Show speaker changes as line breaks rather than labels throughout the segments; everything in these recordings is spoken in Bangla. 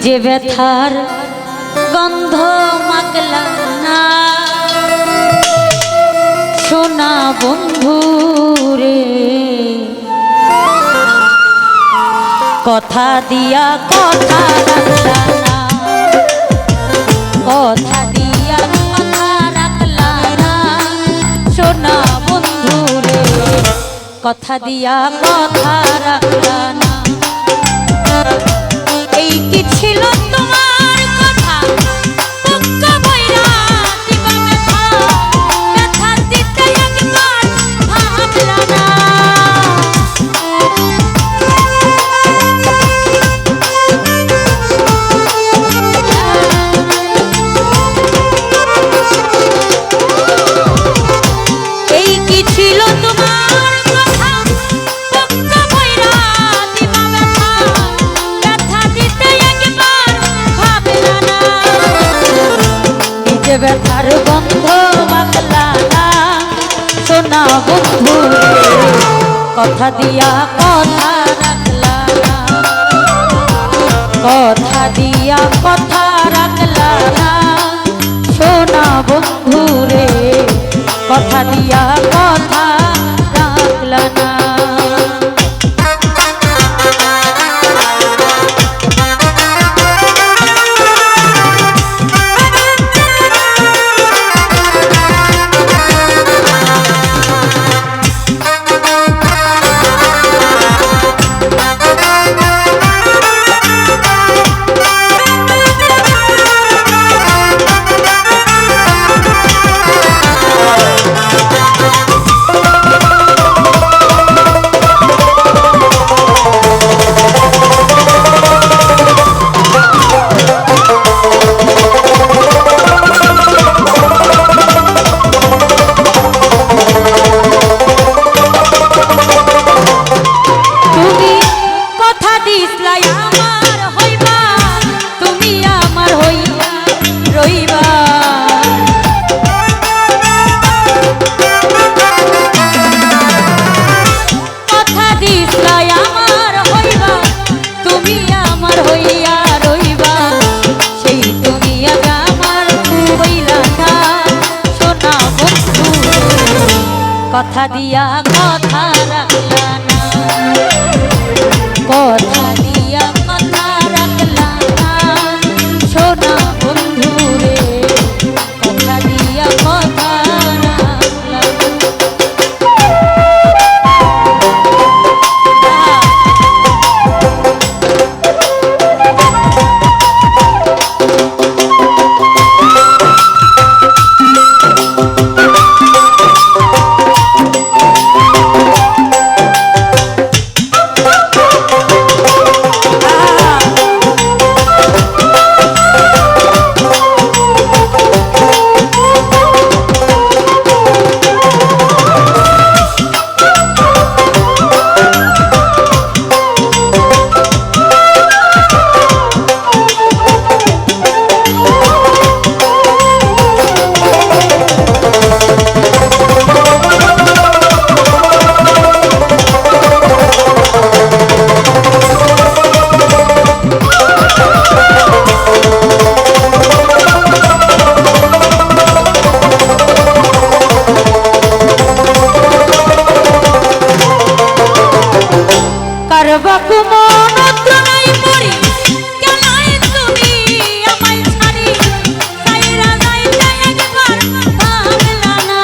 যে ব্যথার গন্ধ মাগলা না সোনা বন্ধু রে, কথা দিয়া কথা রাখলা না, কথা দিয়া কথা রাখলা না সোনা বন্ধু রে, কথা দিয়া কথা রাখলা না। এই কি ছিল তোমার কথা বুকটা বইরা দিবা ব্যথা, ব্যথা দিতে একবার ভাবলা না। এই কি ছিল তোমার কথা বুকটা বইরা দিবা ব্যথা, ব্যথা দিতে একবার ভাবলা না। নিজে ব্যথার গন্ধ মাগলা না সোনা বন্ধু রে, কথা দিয়া কথা রাখলা না, কথা দিয়া কথা রাখলা না সোনা বন্ধু রে, কথা দিয়া কথা রাখলা না। কথা দিয়া কথা রাখলা না, কথা দিয়া কথা রাখলা না সোনা বন্ধু রে, কথা দিয়া কথা রাখলা বাপু মনত নাই পড়ি কেলাই তুমি আমায় ছাড়ি, সাইরা যাইতে একবার ভাবলা না।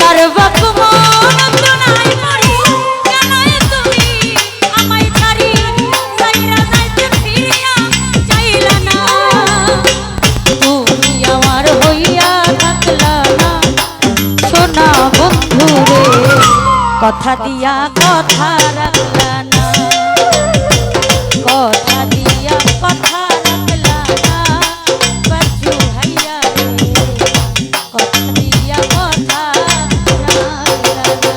কার বাপু মনত নাই পড়ি কেলাই তুমি আমায় ছাড়ি, সাইরা যাইতে ফিরিয়া চাইলা না। তুমি আমার হইয়া থাকলা না সোনা বন্ধু রে, কথা দিয়া কথা রাখলা না, কথা দিয়া কথা রাখলা না বাচ্চু ভাইয়া রে, কথা দিয়া কথা রাখলা না।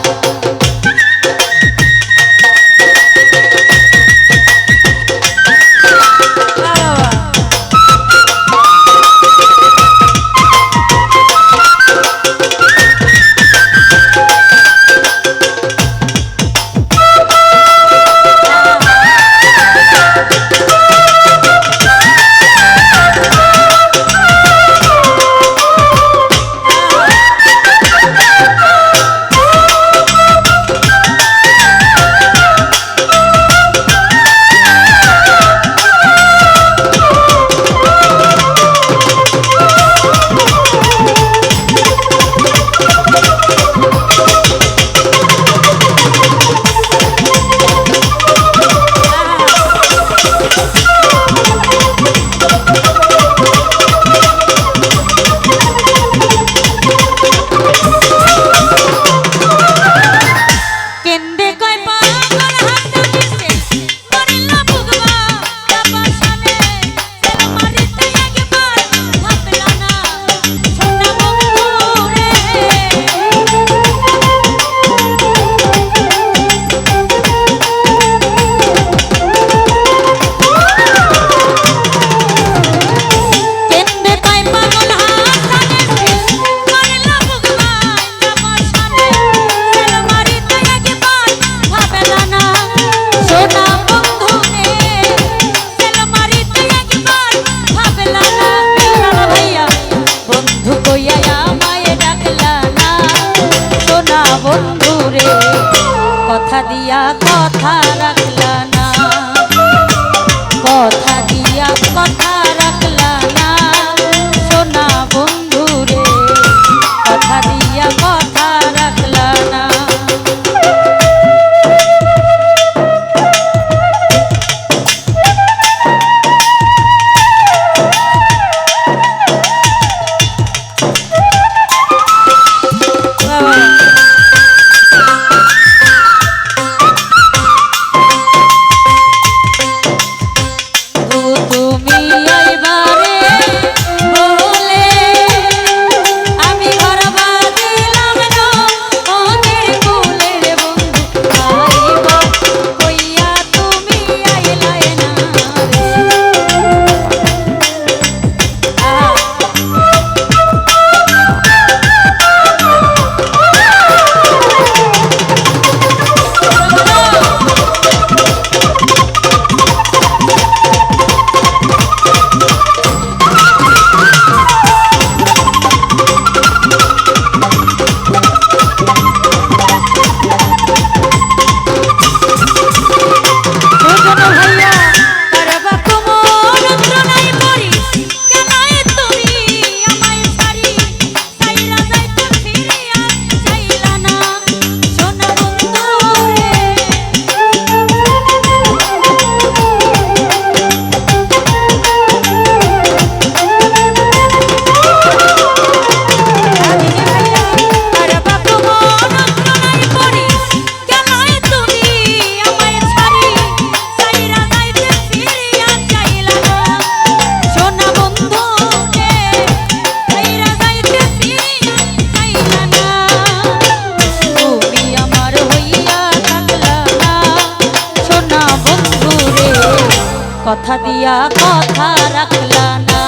কথা দিয়া কথা রাখলা না,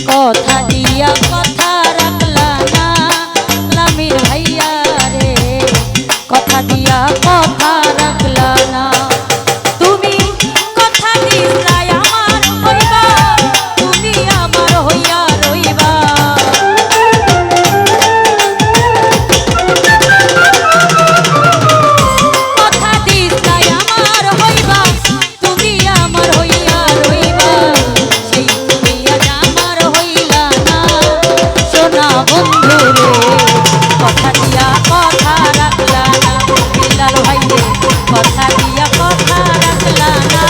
কথা দিয়া কথা রাখলা না লামির ভাইয়া রে, কথা দিয়া কথা রাখলা না। তুমি কথা দিলাই আমার হইবা, তুমি আমার হইয়া রইবা। কথা দিলাই আমার হইবা, তুমি আমার হইয়া রইবা। সেই তুমি আজ আমার হইলা না সোনা বন্ধু রে, কথা দিয়া কথা রাখলা না। বিলাল ভাই রে, কথা দিয়া কথা রাখলা না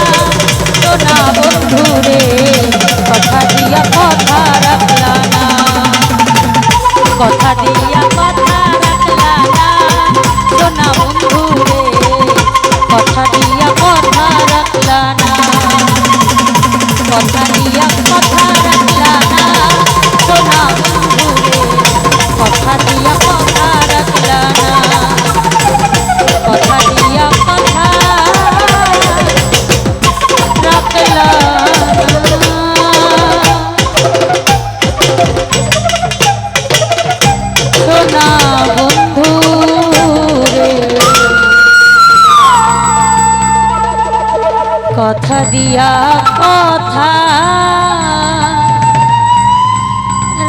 সোনা বন্ধু রে, কথা দিয়া কথা রাখলা না। কথা দিয়া কথা রাখলা না সোনা বন্ধু রে, কথা দিয়া কথা রাখলা না। কথা দিয়া কথা রাখলা না সোনা বন্ধু রে, কথা দিয়া কথা রাখলা না। কথা দিয়া কথা রাখলা না। সোনা বন্ধু রে, কথা দিয়া কথা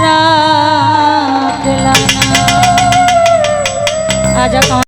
রাখলা না। আজ